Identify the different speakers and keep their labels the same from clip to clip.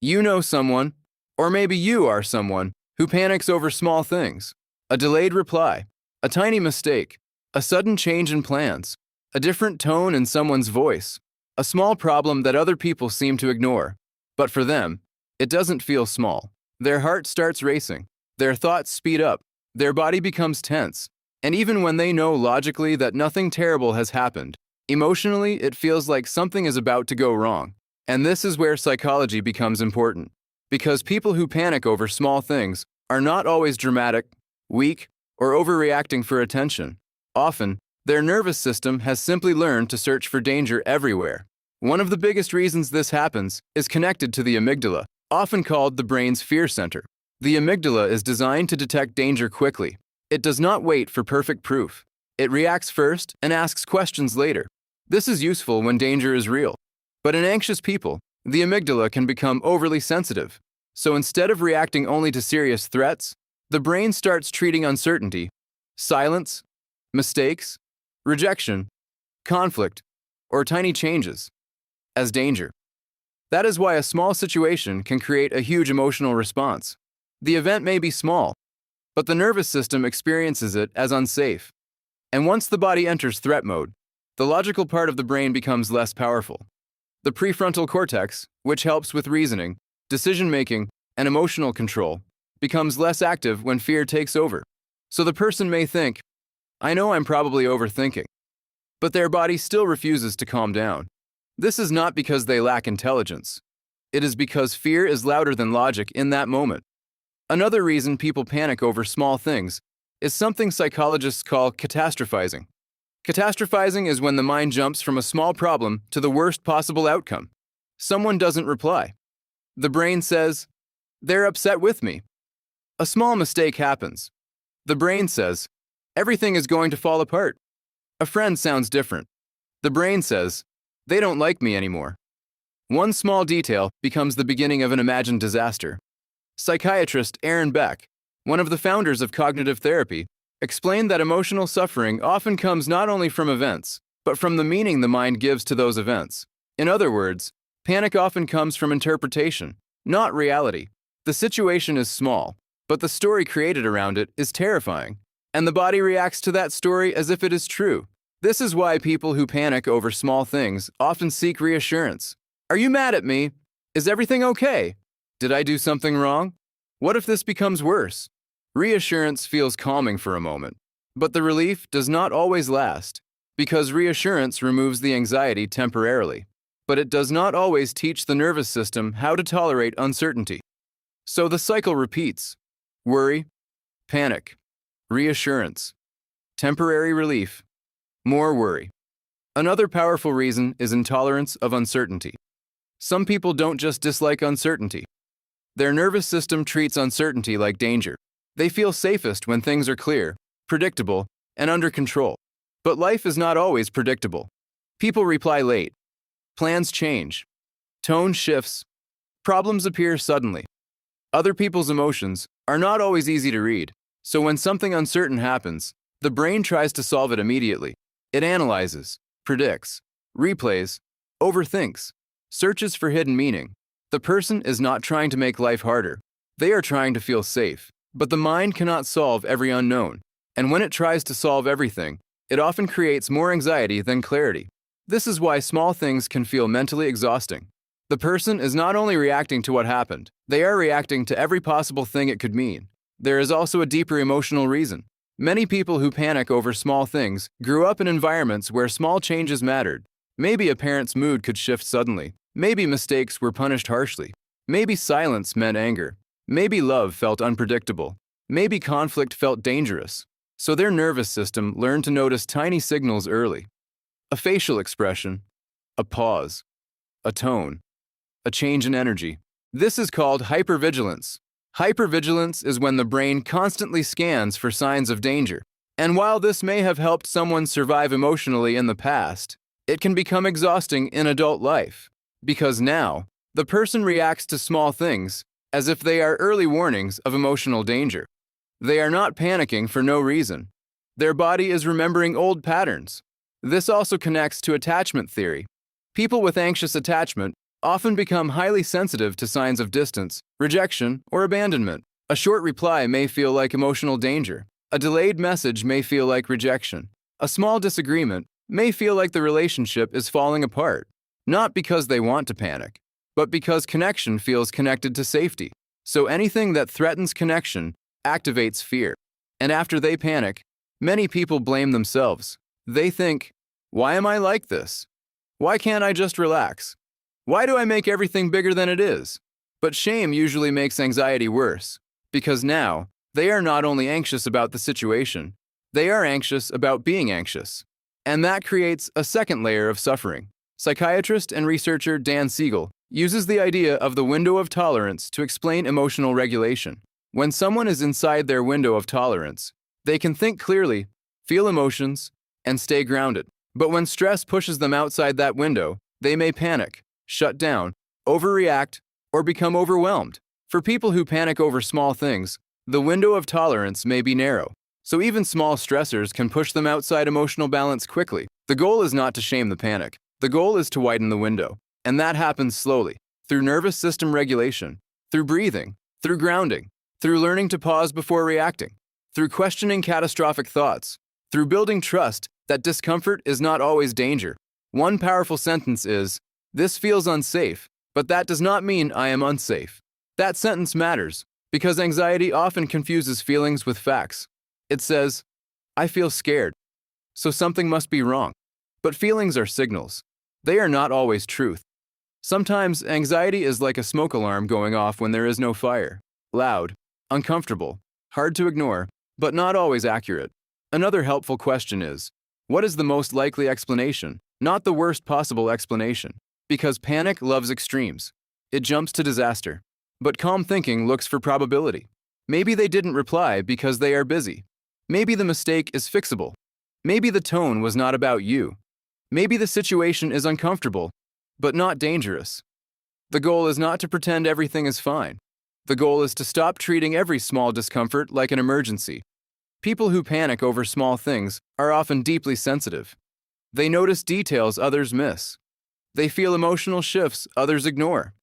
Speaker 1: You know someone, or maybe you are someone, who panics over small things. A delayed reply, a tiny mistake, a sudden change in plans, a different tone in someone's voice, a small problem that other people seem to ignore. But for them, it doesn't feel small. Their heart starts racing, their thoughts speed up, their body becomes tense, and even when they know logically that nothing terrible has happened, emotionally it feels like something is about to go wrong. And this is where psychology becomes important. Because people who panic over small things are not always dramatic, weak, or overreacting for attention. Often, their nervous system has simply learned to search for danger everywhere. One of the biggest reasons this happens is connected to the amygdala, often called the brain's fear center. The amygdala is designed to detect danger quickly. It does not wait for perfect proof. It reacts first and asks questions later. This is useful when danger is real. But in anxious people, the amygdala can become overly sensitive. So instead of reacting only to serious threats, the brain starts treating uncertainty, silence, mistakes, rejection, conflict, or tiny changes as danger. That is why a small situation can create a huge emotional response. The event may be small, but the nervous system experiences it as unsafe. And once the body enters threat mode, the logical part of the brain becomes less powerful. The prefrontal cortex, which helps with reasoning, decision-making, and emotional control, becomes less active when fear takes over. So the person may think, I know I'm probably overthinking, but their body still refuses to calm down. This is not because they lack intelligence. It is because fear is louder than logic in that moment. Another reason people panic over small things is something psychologists call catastrophizing. Catastrophizing is when the mind jumps from a small problem to the worst possible outcome. Someone doesn't reply. The brain says, they're upset with me. A small mistake happens. The brain says, everything is going to fall apart. A friend sounds different. The brain says, they don't like me anymore. One small detail becomes the beginning of an imagined disaster. Psychiatrist Aaron Beck, one of the founders of cognitive therapy, explained that emotional suffering often comes not only from events, but from the meaning the mind gives to those events. In other words, panic often comes from interpretation, not reality. The situation is small, but the story created around it is terrifying, and the body reacts to that story as if it is true. This is why people who panic over small things often seek reassurance. Are you mad at me? Is everything okay? Did I do something wrong? What if this becomes worse? Reassurance feels calming for a moment, but the relief does not always last, because reassurance removes the anxiety temporarily, but it does not always teach the nervous system how to tolerate uncertainty. So the cycle repeats: worry, panic, reassurance, temporary relief, more worry. Another powerful reason is intolerance of uncertainty. Some people don't just dislike uncertainty. Their nervous system treats uncertainty like danger. They feel safest when things are clear, predictable, and under control. But life is not always predictable. People reply late. Plans change. Tone shifts. Problems appear suddenly. Other people's emotions are not always easy to read. So when something uncertain happens, the brain tries to solve it immediately. It analyzes, predicts, replays, overthinks, searches for hidden meaning. The person is not trying to make life harder. They are trying to feel safe. But the mind cannot solve every unknown, and when it tries to solve everything, it often creates more anxiety than clarity. This is why small things can feel mentally exhausting. The person is not only reacting to what happened, they are reacting to every possible thing it could mean. There is also a deeper emotional reason. Many people who panic over small things grew up in environments where small changes mattered. Maybe a parent's mood could shift suddenly. Maybe mistakes were punished harshly. Maybe silence meant anger. Maybe love felt unpredictable. Maybe conflict felt dangerous. So their nervous system learned to notice tiny signals early. A facial expression, a pause, a tone, a change in energy. This is called hypervigilance. Hypervigilance is when the brain constantly scans for signs of danger. And while this may have helped someone survive emotionally in the past, it can become exhausting in adult life. Because now, the person reacts to small things as if they are early warnings of emotional danger. They are not panicking for no reason. Their body is remembering old patterns. This also connects to attachment theory. People with anxious attachment often become highly sensitive to signs of distance, rejection, or abandonment. A short reply may feel like emotional danger. A delayed message may feel like rejection. A small disagreement may feel like the relationship is falling apart, not because they want to panic, but because connection feels connected to safety. So anything that threatens connection activates fear. And after they panic, many people blame themselves. They think, why am I like this? Why can't I just relax? Why do I make everything bigger than it is? But shame usually makes anxiety worse, because now they are not only anxious about the situation, they are anxious about being anxious. And that creates a second layer of suffering. Psychiatrist and researcher Dan Siegel uses the idea of the window of tolerance to explain emotional regulation. When someone is inside their window of tolerance, they can think clearly, feel emotions, and stay grounded. But when stress pushes them outside that window, they may panic, shut down, overreact, or become overwhelmed. For people who panic over small things, the window of tolerance may be narrow, so even small stressors can push them outside emotional balance quickly. The goal is not to shame the panic. The goal is to widen the window, and that happens slowly, through nervous system regulation, through breathing, through grounding, through learning to pause before reacting, through questioning catastrophic thoughts, through building trust that discomfort is not always danger. One powerful sentence is, "This feels unsafe, but that does not mean I am unsafe." That sentence matters, because anxiety often confuses feelings with facts. It says, I feel scared, so something must be wrong. But feelings are signals. They are not always truth. Sometimes anxiety is like a smoke alarm going off when there is no fire. Loud, uncomfortable, hard to ignore, but not always accurate. Another helpful question is, what is the most likely explanation, not the worst possible explanation? Because panic loves extremes. It jumps to disaster. But calm thinking looks for probability. Maybe they didn't reply because they are busy. Maybe the mistake is fixable. Maybe the tone was not about you. Maybe the situation is uncomfortable, but not dangerous. The goal is not to pretend everything is fine. The goal is to stop treating every small discomfort like an emergency. People who panic over small things are often deeply sensitive. They notice details others miss. They feel emotional shifts others ignore.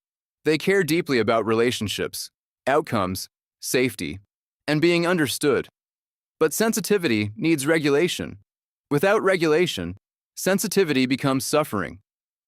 Speaker 1: They care deeply about relationships, outcomes, safety, and being understood. But sensitivity needs regulation. Without regulation, sensitivity becomes suffering.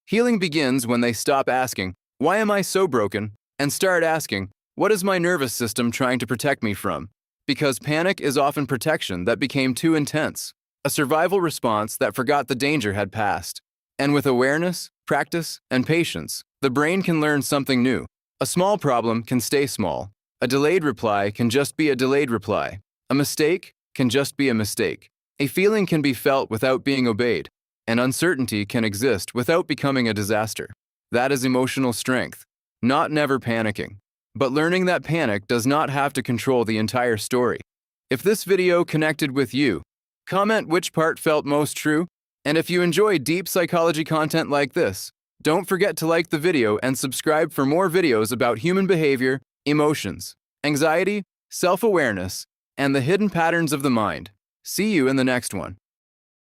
Speaker 1: Healing begins when they stop asking, why am I so broken? And start asking, what is my nervous system trying to protect me from? Because panic is often protection that became too intense, a survival response that forgot the danger had passed. And with awareness, practice, and patience, the brain can learn something new. A small problem can stay small. A delayed reply can just be a delayed reply. A mistake can just be a mistake. A feeling can be felt without being obeyed. And uncertainty can exist without becoming a disaster. That is emotional strength, not never panicking. But learning that panic does not have to control the entire story. If this video connected with you, comment which part felt most true. And if you enjoy deep psychology content like this, don't forget to like the video and subscribe for more videos about human behavior, emotions, anxiety, self-awareness, and the hidden patterns of the mind. See you in the next one.